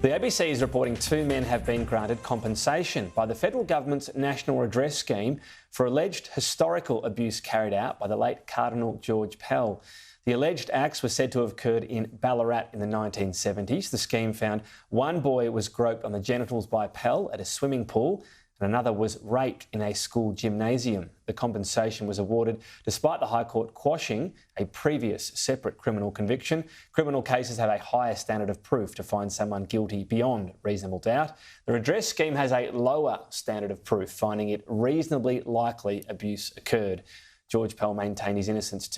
The ABC is reporting 2 men have been granted compensation by the federal government's National Redress Scheme for alleged historical abuse carried out by the late Cardinal George Pell. The alleged acts were said to have occurred in Ballarat in the 1970s. The scheme found one boy was groped on the genitals by Pell at a swimming pool and another was raped in a school gymnasium. The compensation was awarded despite the High Court quashing a previous separate criminal conviction. Criminal cases have a higher standard of proof to find someone guilty beyond reasonable doubt. The redress scheme has a lower standard of proof, finding it reasonably likely abuse occurred. George Pell maintained his innocence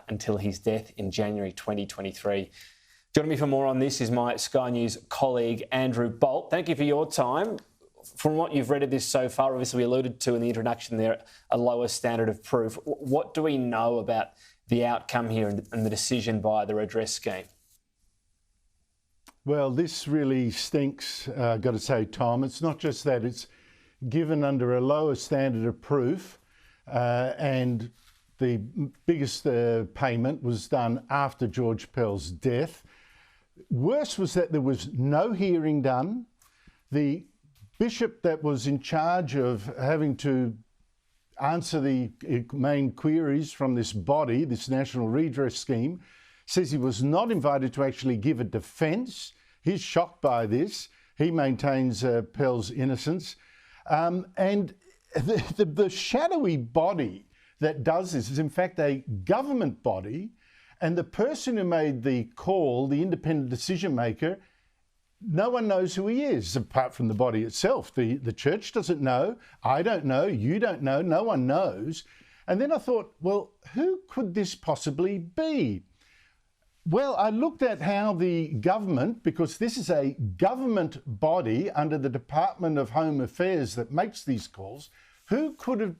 until his death in January 2023. Joining me for more on this is my Sky News colleague, Andrew Bolt. Thank you for your time. From what you've read of this so far, obviously we alluded to in the introduction there, a lower standard of proof. What do we know about the outcome here and the decision by the redress scheme? Well, this really stinks, got to say, Tom. It's not just that, it's given under a lower standard of proof and the biggest payment was done after George Pell's death. Worse was that there was no hearing done. The bishop that was in charge of having to answer the main queries from this body, this National Redress Scheme, says he was not invited to actually give a defence. He's shocked by this. He maintains Pell's innocence. And the shadowy body that does this is in fact a government body, and the person who made the call, the independent decision maker, no one knows who he is apart from the body itself. The church doesn't know, I don't know, you don't know, no one knows. And then I thought, well, who could this possibly be? Well, I looked at how the government, because this is a government body under the Department of Home Affairs that makes these calls, who could have,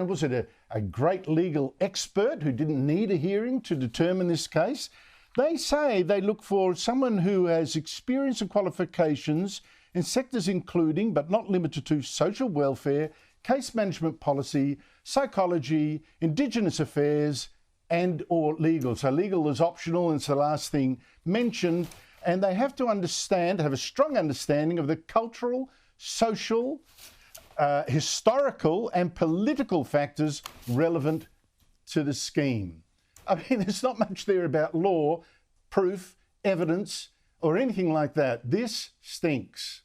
was it a great legal expert who didn't need a hearing to determine this case? They say they look for someone who has experience and qualifications in sectors including, but not limited to, social welfare, case management policy, psychology, Indigenous affairs, and or legal. So legal is optional, and it's the last thing mentioned. And they have to understand, have a strong understanding of the cultural, social, historical and political factors relevant to the scheme. I mean, there's not much there about law, proof, evidence, or anything like that. This stinks.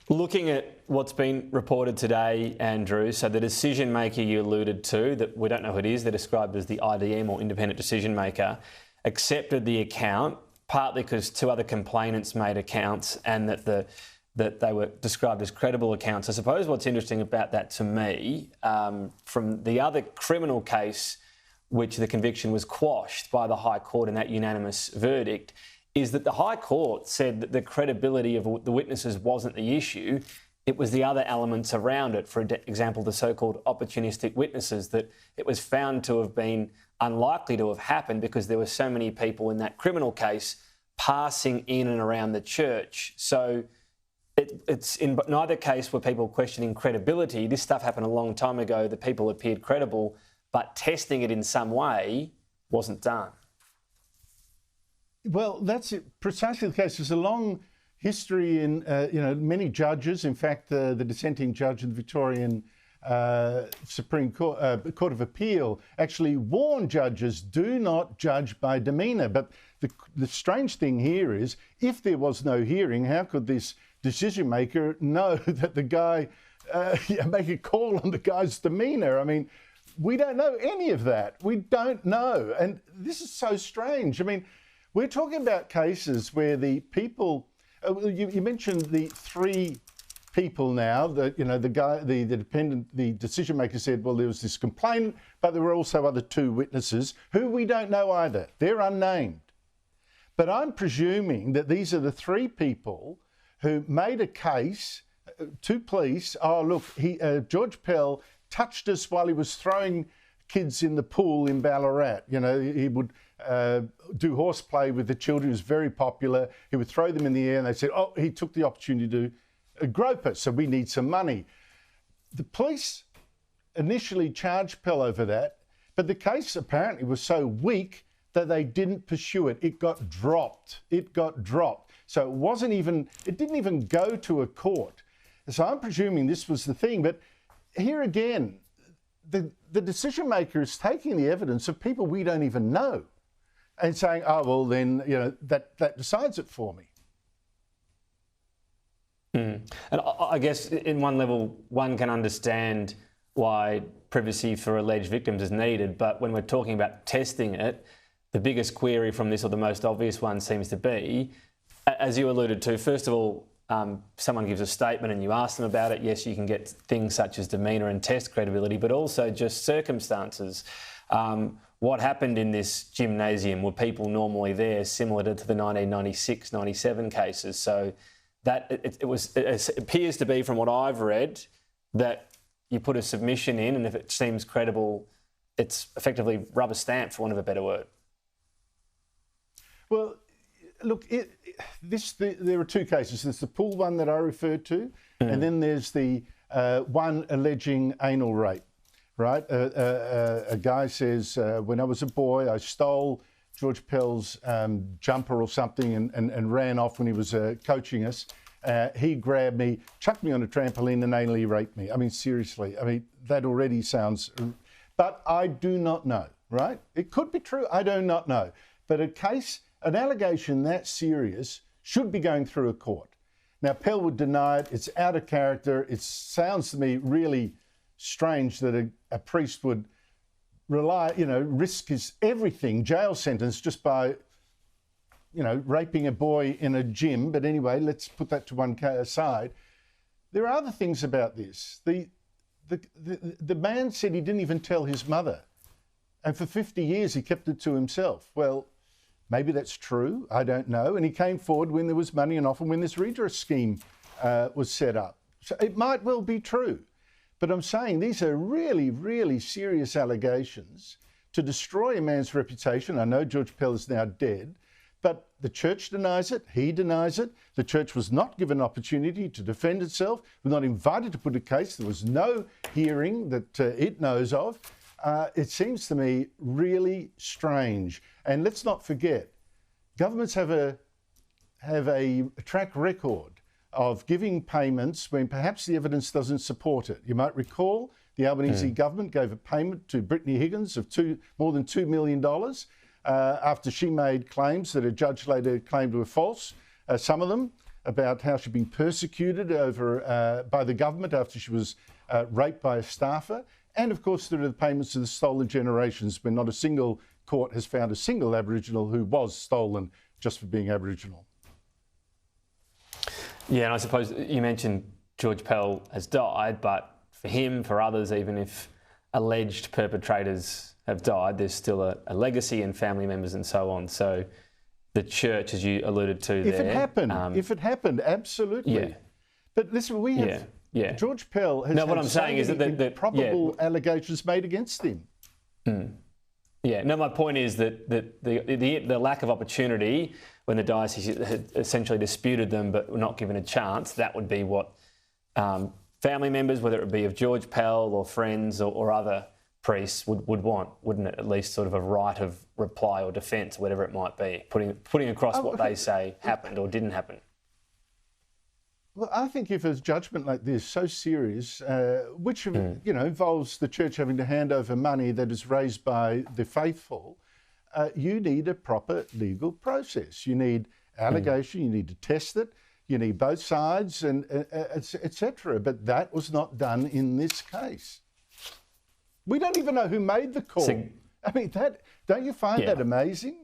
Looking at what's been reported today, Andrew, so the decision maker you alluded to, that we don't know who it is, they're described as the IDM or independent decision maker, accepted the account, partly because 2 other complainants made accounts and that they were described as credible accounts. I suppose what's interesting about that to me, from the other criminal case, which the conviction was quashed by the High Court in that unanimous verdict, is that the High Court said that the credibility of the witnesses wasn't the issue, it was the other elements around it. For example, the so-called opportunistic witnesses, that it was found to have been unlikely to have happened because there were so many people in that criminal case passing in and around the church. So it's in neither case were people questioning credibility. This stuff happened a long time ago. The people appeared credible, but testing it in some way wasn't done. Well, that's precisely the case. There's a long history in, many judges. In fact, the dissenting judge in the Victorian Supreme Court, Court of Appeal actually warned judges, do not judge by demeanour. But the strange thing here is, if there was no hearing, how could this decision maker know that the guy, make a call on the guy's demeanour? I mean, we don't know any of that. We don't know. And this is so strange. I mean, we're talking about cases where the people, you mentioned the 3 people now, the guy, the dependent, the decision maker said, well, there was this complainant, but there were also other 2 witnesses who we don't know either. They're unnamed. But I'm presuming that these are the 3 people who made a case to police. Oh, look, George Pell touched us while he was throwing kids in the pool in Ballarat. He would do horseplay with the children. He was very popular. He would throw them in the air and they said, oh, he took the opportunity to grope us, so we need some money. The police initially charged Pell over that, but the case apparently was so weak that they didn't pursue it. It got dropped. It got dropped. So it didn't even go to a court. So I'm presuming this was the thing. But here again, the decision maker is taking the evidence of people we don't even know and saying, oh, well, then, that decides it for me. And I guess in one level, one can understand why privacy for alleged victims is needed, but when we're talking about testing it, the biggest query from this, or the most obvious one, seems to be, as you alluded to, first of all, someone gives a statement and you ask them about it. Yes, you can get things such as demeanour and test credibility, but also just circumstances. What happened in this gymnasium? Were people normally there, similar to the 1996-97 cases? So that it appears to be, from what I've read, that you put a submission in, and if it seems credible, it's effectively rubber stamped, for want of a better word. Well, look, there are two cases. There's the pool one that I referred to, and then there's the one alleging anal rape, right? A guy says, when I was a boy, I stole George Pell's jumper or something and ran off when he was coaching us. He grabbed me, chucked me on a trampoline and anally raped me. I mean, seriously, that already sounds... But I do not know, right? It could be true, I do not know. But an allegation that serious should be going through a court. Now, Pell would deny it. It's out of character. It sounds to me really strange that a priest would risk his everything, jail sentence, just by, raping a boy in a gym. But anyway, let's put that to one side. There are other things about this. The man said he didn't even tell his mother. And for 50 years, he kept it to himself. Well, maybe that's true. I don't know. And he came forward when there was money and often when this redress scheme was set up. So it might well be true. But I'm saying these are really, really serious allegations to destroy a man's reputation. I know George Pell is now dead, but the church denies it. He denies it. The church was not given an opportunity to defend itself. Was not invited to put a case. There was no hearing that it knows of. It seems to me really strange. And let's not forget, governments have a track record of giving payments when perhaps the evidence doesn't support it. You might recall the Albanese government gave a payment to Brittany Higgins of more than $2 million after she made claims that a judge later claimed were false, some of them, about how she'd been persecuted by the government after she was raped by a staffer. And of course, there are the payments to the stolen generations, when not a single court has found a single Aboriginal who was stolen just for being Aboriginal. Yeah, and I suppose you mentioned George Pell has died, but for him, for others, even if alleged perpetrators have died, there's still a legacy and family members and so on. So the church, as you alluded to if it happened, absolutely. Yeah. But listen, we have... Yeah. George Pell has what I'm saying is that probable allegations made against him. Yeah. No, my point is that the lack of opportunity when the diocese had essentially disputed them but were not given a chance, that would be what family members, whether it be of George Pell or friends or other priests, would want, wouldn't it? At least sort of a right of reply or defence, whatever it might be, putting across what they say happened or didn't happen. Well, I think if a judgment like this, so serious, which involves the church having to hand over money that is raised by the faithful, you need a proper legal process. You need allegation, you need to test it, you need both sides, and etc. But that was not done in this case. We don't even know who made the call. Don't you find that amazing?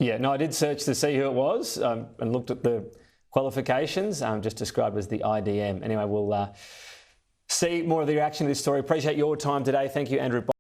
Yeah, no, I did search to see who it was and looked at the qualifications, just described as the IDM. Anyway, we'll see more of the reaction to this story. Appreciate your time today. Thank you, Andrew.